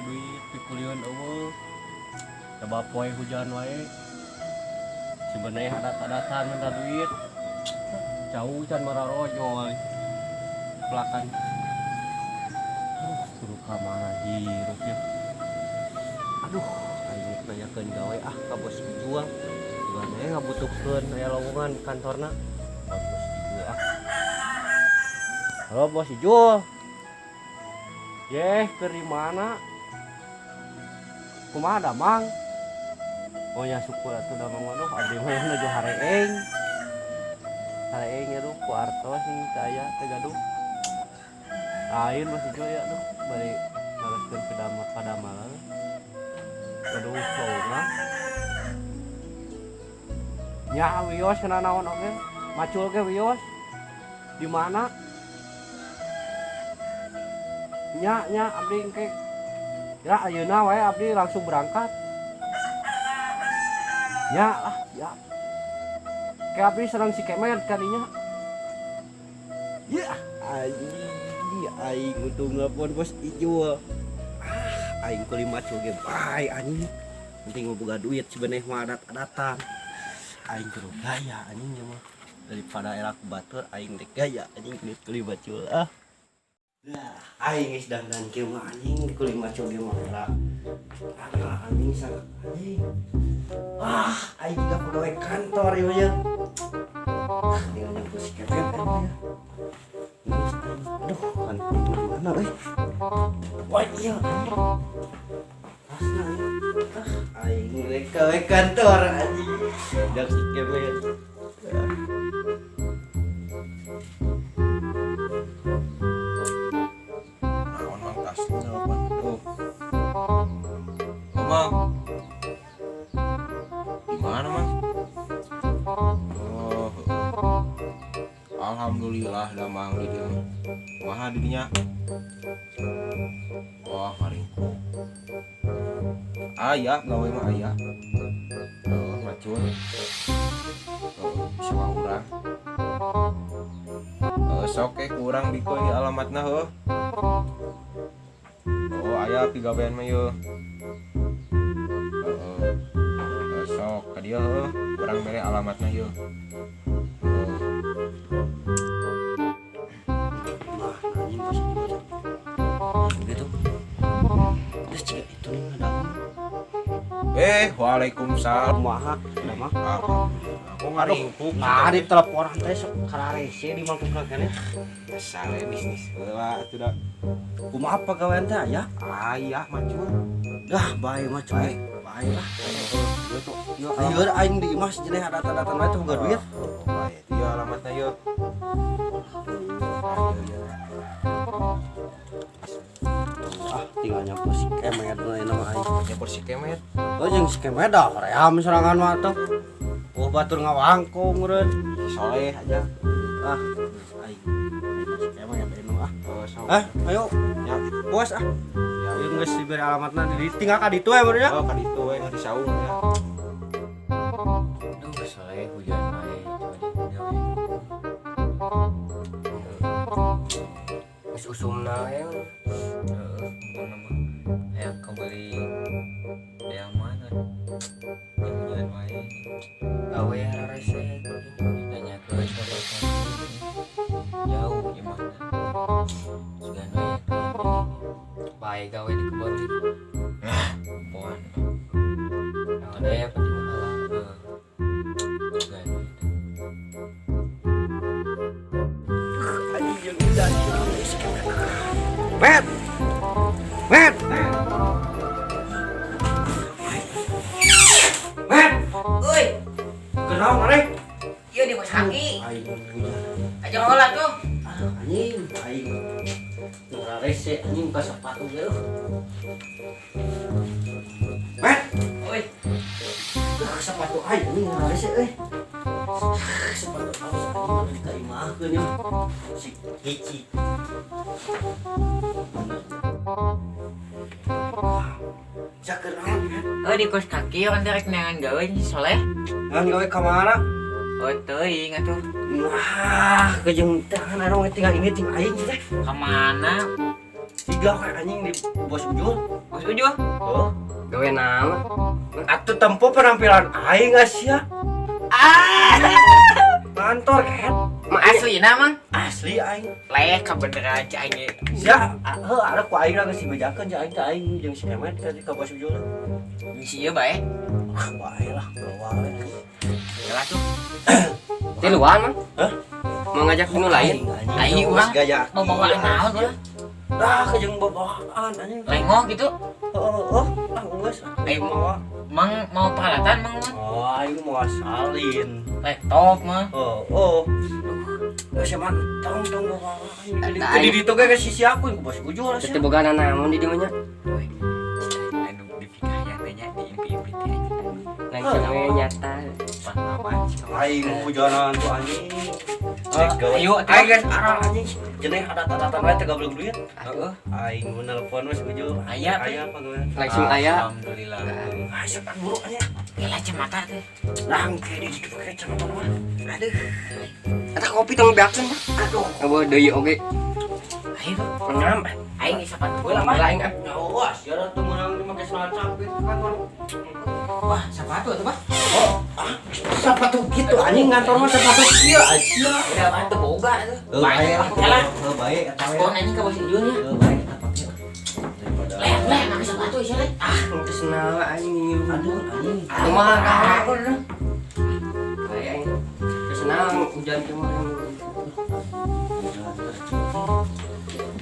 duit pikulian eueuh. Coba poe hujan wae. Sebenarnya adat-adatan minta duit. Jauh can mararojo wae. Pelakan. Suruh ka mana hirup ya. Aduh, aing nanyakeun gawe ka bos jual. Gimana ya ngabutuhkeun aya lowongan kantorna. Bos jual Halo bos Ijul. Keur di mana? Kumaha damang? Oh ya syukur atuh damang waduh abdi mah nuju hareeng. Hareeng ya duh ku artos nih saya teh gaduh. Lain bos Ijul ya duh bari ngareskeun padamalan. Gaduh soalna. Nya wios kana naon oge? Macul ge wios. Di mana? Nya abdi engke ya ayeuna wae abdi langsung berangkat nya lah ya ke abdi serang si kemet kadinya ya aing untung ngapun bos Ijul aing kuliah macul ge bae anjing penting boga duit sebenarnya mah adat-adatan aing kudu gaya anjing mah daripada elak batur aing dek gaya anjing kuliah macul aing geus dandan kieu mah anjing kuliah macul ge mah anjing sangat anjing aing juga pegawai kantor ieu ya tinggal nyampu si kepet ya aduh kan mana euy wah iya asna aing pegawai kantor anjing dak si kepet Mang, gimana Mang? Oh, alhamdulillah dah Mang di dia. Kumaha dirinya? Wah, haringku. Aya, gawe mah aya. Macul. Bisa urang. Sok kurang dikoi alamatna heuh. Oh, aya pigawean mah yeuh. Sok ka dieu heuh, urang mere alamatna yeuh. Gitu. Terus cik itu nih ada. Waalaikumsalam. Kumaha? Kumaha? Aku ngaringkuk. Tadi teleponan teh sok kararese di mangkukna keneh. Sale bisnis heula atuh da. Kumaha pagawean teh aya? Aya macul. Dah bae mah coy. Bae lah. Yo aing di imah sejeneh adat-adatan mah teh boga duit. Bae, ieu alamatna yeuh. Tinggal nyampu si kemet we nama aing. Nyapur si kemet. Oh jeung si kemet dah ream serangan mah teh. Oh batur ngawangkung meureun. Soleh aja. Aing si kemet anu Sok. ayo. Ya, Bos ya. Ieu geus diberi alamatna ditinggal ka ditu we baru nya. Oh, ka ditu we di saung ya. Aduh, soleh hujan wae wis usumna we. Aya kembali yang mana? Yang hujan wae. Gawe harese ditanya ke jauh di mana? Sugan wae bae gawe di kebon gitu. Kebon. Ada ya penting malah. Sugan wae. Met. Met. Met. Uy, Kenal maneh? iya di bos kaki. Aing hujan. Aja ngolah tuh. Anjing, aing ngarese anjing ka sepatu ge. Met. Uy, Sepatu aing anjing ngarese euy. Sepatu kaos anjing ditaimahkeun ya. Si Kici. Sakeran kan. oh di kos kaki orang direk neangan gawe soleh. Ngan gawe ka mana? Oh teuing atuh. Wah, kejeng tangan anu tinggal ini ting aing teh. Kemana? tiga kayak anjing di bos ujul. Bos Ujul. Oh, Gawe nama. atuh tempo penampilan aing sia. Kantor kan Mah asli namang. asli aing. Leh ka bener aja aing. Sia, ada ku aing geus dibejakeun jeung aing teh aing jeung si Kemet ka bos ujul. Misi ieu bae. Bae lah, bae. Ya tuh. Ti luan mah. Hah? Mau ngajak nu lain. Aing urang gaya. mau bawa naon ulah. Dah ke jeung bawaan anjing. Lengok gitu. Ah geus. Aing mau peralatan mang mah. Oh, aing mau asalin. Laptop mah. Oh. Geus mantong tong bawaan. Jadi ditu ge sisi aku bos ujul Teu sia. boga naon di dieu nya. Anu di pikayang nya di impi-impi teh aja. Langsung we nyata. Pan aman. Aing hujanan tuh anjing. Ayo, aing geus arah anjing. Jeneng adat-adatan we teh goblok duit. Heeh. Aing mau nelpon we ujul. Aya, Pe. Aya apa gue? Langsung aya. Alhamdulillah. Ah, cepat buru aja. Gila cemata teh. Nangke di situ pakai celana mah. Aduh. Eta kopi tong beakeun mah. Aduh. Eueuh deui oge. Ayo. Ngam. Aing geus sapat Ulah heula mah. aing ah. Awas, ya tuh menang make celana capit kantor. Wah, sepatu atuh, Pak. Sepatu gitu anjing kantor mah sepatu kieu aja. Udah mah teu boga tuh. Bae lah. Yalah. Bae eta we. Kaskon anjing ka bos Ujulnya. Bae eta pake. Leh, make sepatu sih, Leh. Geus nawa anjing. Aduh anjing. Kumaha ka? Aku udah. Bae aing. Geus naon hujan kemarin.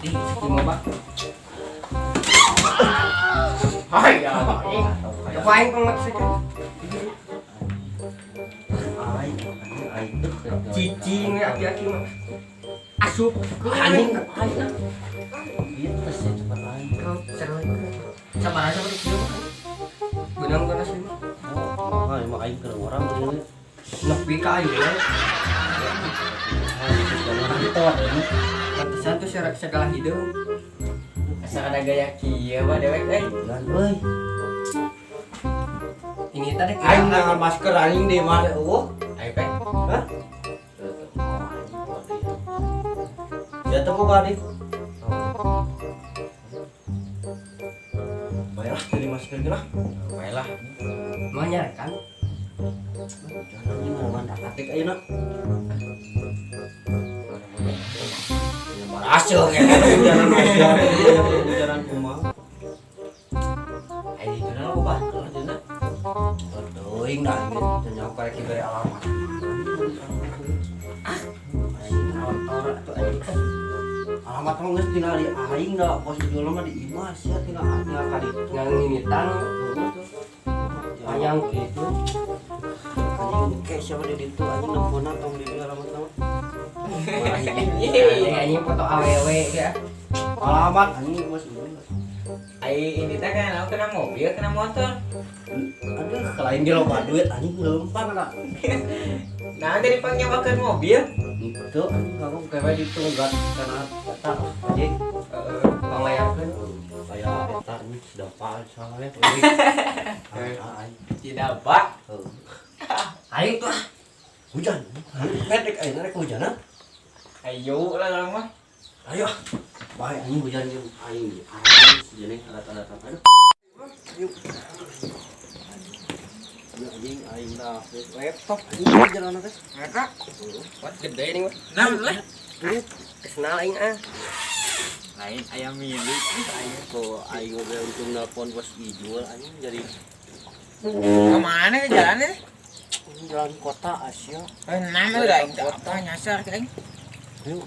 Di mau Pak. Hai ya, anjing. Apa aing pemaksudkan? Aing Cicing we aki-aki mah. Asup anjing aing. Gitu sih cepat aing. Sama aja udah kieu mah. Benang kana sih. Oh, emang aing keur orang bener. Nepi ka aing we. Pantesan tuh segala hidung. Asa ada gaya kieu mah dewek euy. Dan euy, Ini tadi aing ngangan masker anjing di mana eueuh? Ayo, Pe. Hah? Ya temu ka dik. Baiklah, jadi masker ge lah. Baiklah. mau nyarekan. Jangan anjing mana atik ayeuna. Ya baraseuh ge hujanan aja. Hujanan kumaha? Ayo itu na loba. Ayeuna. Teuing dah ieu nya karek dibere alamat. Alamat mah geus tinggal di aing da, pos jual mah di imah sia tinggal ka ditu. Yang nginitan panjang gitu. Anjing kayak siapa di ditu anjing nelponna tong di alamat nama. Kayaknya foto aww ya. Alamat anjing bos jual. Ayo ini teh kan kena mobil, kena motor. Aduh, kelain ge loba duit anjing leumpang lah. Nah, dari pangnyewakeun mobil. Itu anjing kamu kayak ditu enggak kana eta anjing. Panglayarkeun. Kayak eta anjing sudah palsa we. Tidak, Pak. Ayo tuh. Hujan. Pendek ayeuna rek hujanan. Ayo lah mah. Ayo. Bae anjing hujan jeung aing. Jadi alat-alat apa? Yuk. Anjing aing dah laptop anjing jalan teh. Ngakak. Wat gede nih mah. Nah, lah. Kenal aing ah. Lain ayam milik. Kok aing udah untung nelpon bos Ijul anjing jadi Kemana nih jalannya? jalan kota Asia. Nama udah kota nyasar kan? Yuk.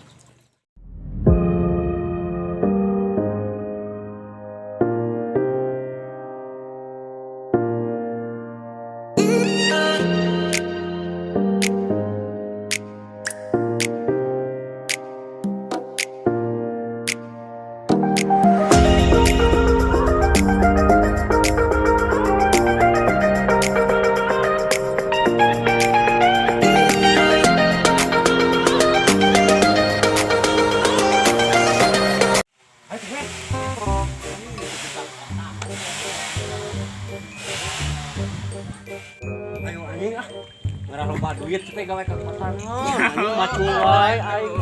Ayo anjing ah. Ngarah loba duit teh gawe ka kosan. Anjing macul wae aing.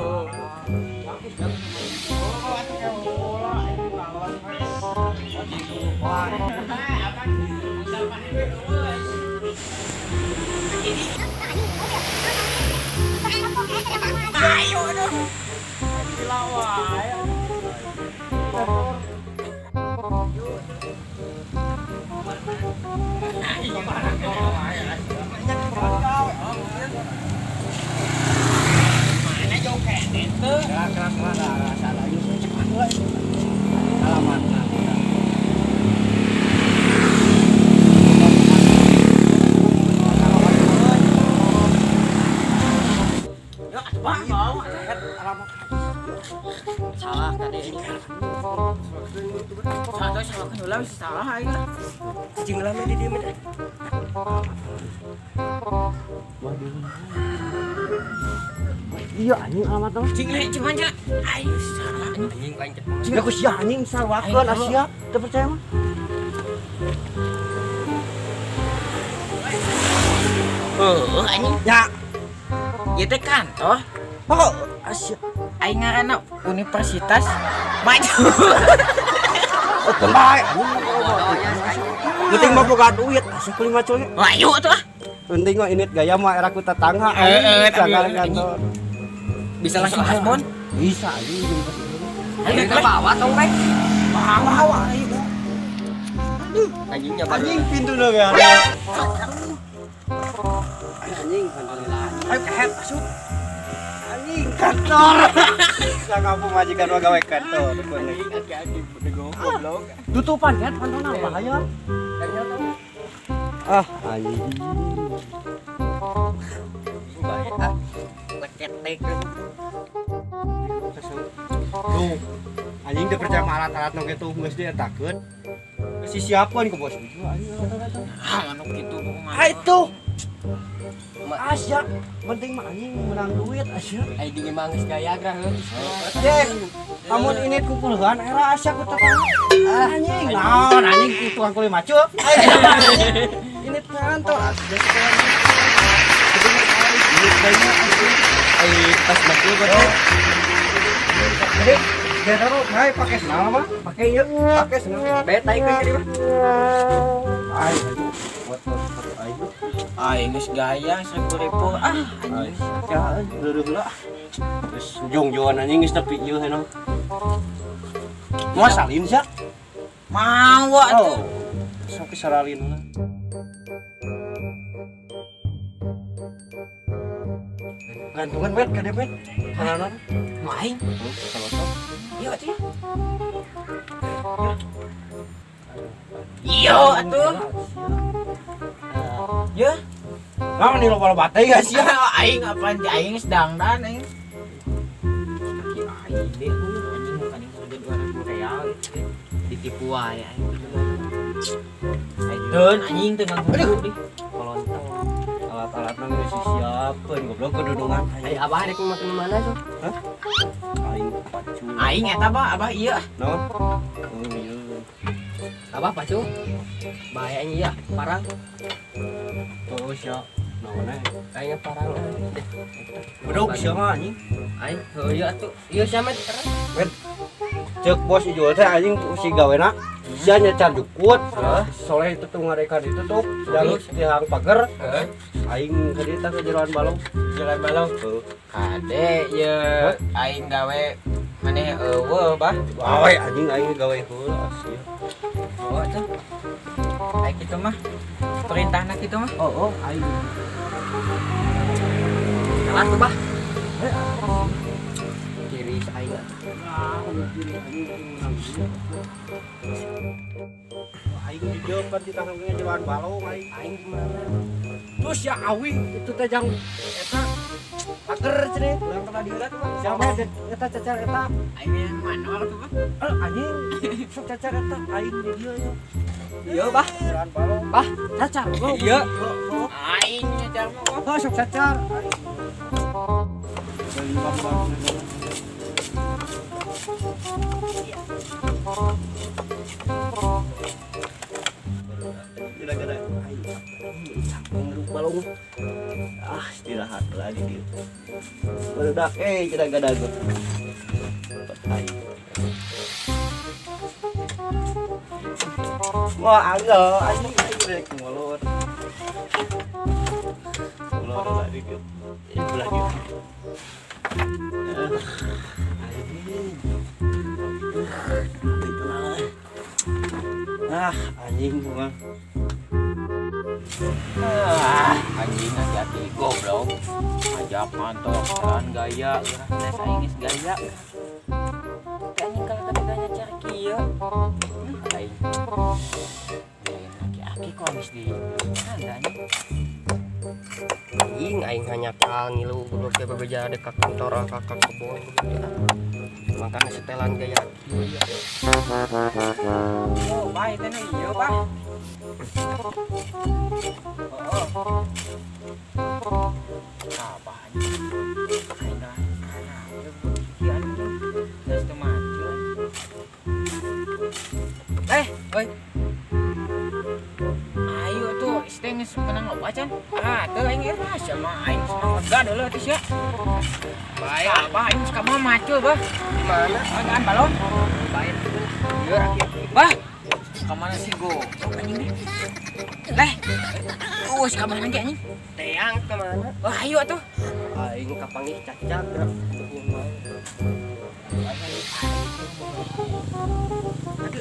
Salah tadi ini. Salah kan ulah bisa salah aja. Cing lama di dia mah. Iya anjing alamat tuh. Cing le cuma aja. Ayo salah anjing. Anjing pancet. Ya ku sia anjing salwakeun Asia, teu percaya mah. Anjing. Ya, Ieu teh kantor. oh Asia. Aing ngaranna Universitas Maju. Baik. Penting mah boga duit, Asia kulit macul. Ayo tuh. Penting mah init gaya mah era ku tetangga. Tapi kantor. Bisa langsung hasbon. Bisa anjing. Ayo kita bawa tong rek. Bawa ayo. Anjingnya baru. Anjing pintu dong ya. Anjing kantor. Ayo kehet masuk. Anjing kantor. Sang apa majikan wa gawe kantor. Tutupan kan kantorna bahaya. Ah, anjing. Bahaya. Leketek. Tuh. Anjing teu percaya sama alat-alat nu kitu geus dietakeun. Si siapkeun ke bos. Ah, anu kitu Ah itu. Asia, penting mah anjing menang duit Asia. Ai di mah geus gaya graheun. Cek, amun ini kumpulkan era Asia ku tetangga. Anjing, naon anjing ku tukang kulit macu. Ini kantor Asia. Ai pas bakul gua. Jadi, dia taruh, hai pakai senal mah, pakai yuk, pakai senal. Beta ikut jadi mah. Ai, buat ayo. Aing geus gaya 1000.000. Ah, anjing. Ya, leureum lah. Terus jong-jongan anjing geus nepi ieu heuh. Mau salin sia? Mau atuh. Sok saralin lah. Gantungan bet ka depet. Kananan. Main. Kalau sok. Iya atuh. Iya atuh. Ya. Naon nih loba-loba teh ya sia. Aing apaan di aing sedang dan aing. Aing deh anjing bukan yang kerja 2.000 real. Ditipu wae aing. Ayeun anjing teu nganggu deh. Kolontong. Alat-alat nang geus disiapkeun goblok kedudungan. Ai abah rek makan mana tuh? Hah? Aing pacu. Aing eta mah abah iya. Naon? Oh iya. Abah pacu. Bahayanya ya, parang. Terus ya. Naon Kayaknya parang. Bedog sia mah anjing. Ai, heuh ieu atuh. Ieu sama terus. Cek bos jual teh anjing si gawena. Sia nyecar jukut. Soleh itu tuh ngarekan ditutup. Yang tihang pager. Heeh. Aing ka dieu ke jeroan balong. Jalan balong. Kade ye aing gawe maneh eueuh bah. Awe anjing aing gawe heula sia. Oh atuh. Aing kitu mah perintahna kitu mah. Oh aing. Kalah tuh, Bah. Kiri saya. Aing di dieu kan di tanggungnya jeroan balong aing gimana? Terus ya awi itu teh jang eta pager cenah urang pernah diulat mah. Siapa eta cacar eta? Aing yang mana waktu mah? Anjing sok cacar eta aing di dieu ya. Iya, Bah. Jeroan balong. Bah, Cacar. iya. Aing nyejar mah. Oh sok cacar. Beli bang. Gara-gara aing balong. Ah, istirahat lagi dia. Barudak gara-gara gua. Aing. Wah, enggak, anjing rek molor. Molor lah di dia. Belah dia. Anjing gua. Anjing hati-hati goblok. Ajak mantap jalan gaya, geus aing geus gaya. Anjing kalau ketiganya cari kieu. Aing. Aki kok habis di ada anjing. Aing hanya kal ngilu goblok teh bebeja dekat kantor kakak kebon begitu. Makanya setelan gaya. Oh, baik teh ieu, Pak. Apa anjing? Aing dah. Kieu anjing. Geus teu maju. Oi. Ayo tuh, isteng menang loba can. Teu aing ieu sama aing senang lega deuleu teh sia. Bae apa aing suka mah macul bah. Di mana? Angan balon. Bae. Ieu bah. Ka mana sih go? Anjing deh. Leh. Ka mana ge anjing? Teang ke mana? Wah, ayo atuh. Aing kapangih cacak gerak.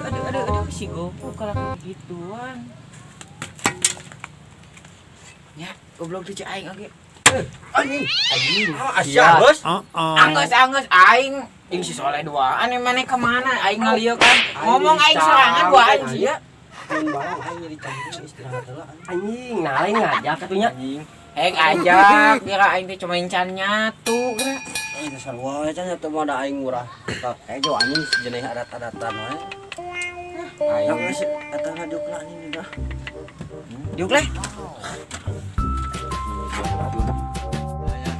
Aduh, si goblok kalau gituan. Ya, goblok tuh aing oge. Anjing. Asyik, Bos. Anggeus aing jeung si Soleh duaan mana kemana aing ngalieu kan. Ngomong aing sorangan duaan sia. Barang aing jadi canggih istirahat heula. Anjing, nah aing ngajak atunya. Aing ajak, kira aing teh cuma encan nyatu geura. Dasar wae can atuh mah da aing murah. Jo anjing sejenis adat-adatan wae. Aing geus eta diukla anjing udah. Diuk leh.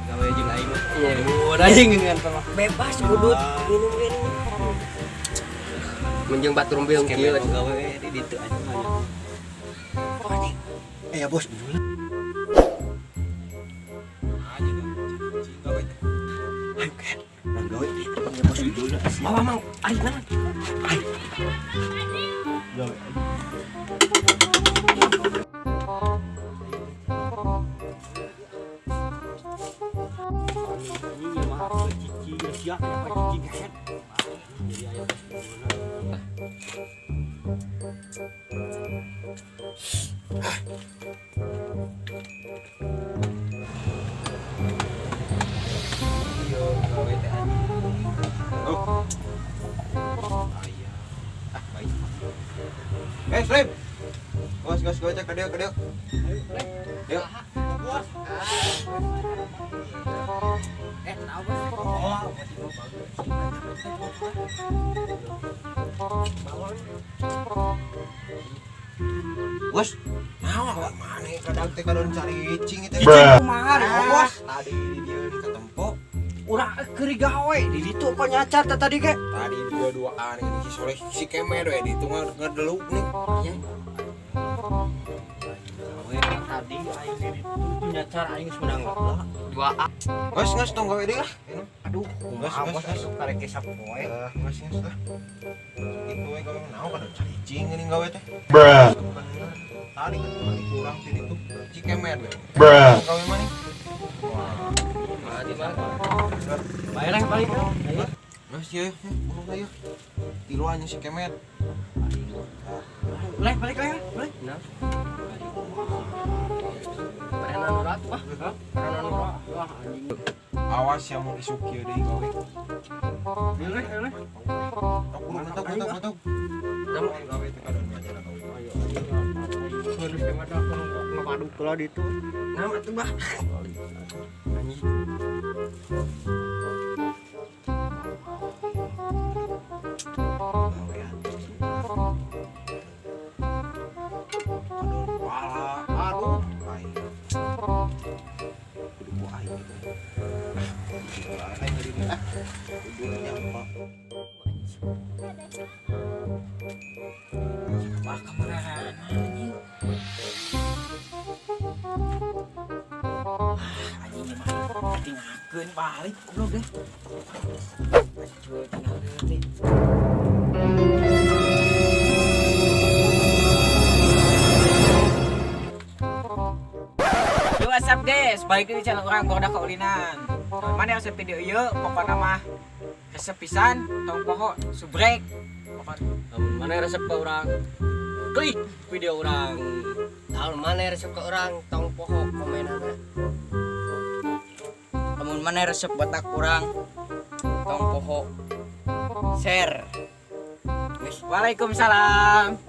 Gawe jeung aing mah. Iya, Udah anjing ngan mah. bebas udut minum gini. Menjeng batur beung kieu. Gawe di ditu anjing mah. Anjing. Ya bos dulu. Gawe ya bos dulu. Mang, aing naon? Gawe. Slim. Bos, gue cek ke dia. Yuk. Bos, naon mana kadang teh kadon cari cing itu. Kumaha bos? Tadi di dia di ketempo. Urang keuri gawe di ditu kok nyacar tadi ke. Tadi dua-duaan ini si Soleh si Kemer we di itu ngadeluk nih. Gawe tadi aing di ditu nyacar aing geus menang lah. 2A. Geus tong gawe deui lah. Aduh, kumaha bos asup karek ke sapoe. Geus lah. Itu we gawe naon kadon cari cing ini gawe teh. Tadi kan balik kurang di itu si Kemer we. Gawe mana? Bayar balik. Mas ya, burung ayo. Tiluannya si Kemet. Balik ya. Balik. Nah. Perenan urat, Pak. Perenan urat. Wah, anjing. Awas yang mau isuk kieu deui gawe. Boleh. Tok. Nama gawe teh kadon ngajar gawe. Harus kemat aku ngapaduk kula ditu. Nama tuh, Bah. Anjing. Aduh, aing. Kudu ku aing gitu. Aing jadi kudu nyampa. Wah, kemana anjing? Anjing mah tinggalkeun balik goblok deh. Tinggalkeun teh. balik di channel orang Gorda Kaulinan. Mana resep video ieu pokokna mah resep pisan tong poho subrek. Mana resep ke orang? Klik video orang. Tahun mana resep ke orang tong poho komenana. Amun mana resep botak kurang tong poho share. Waalaikumsalam.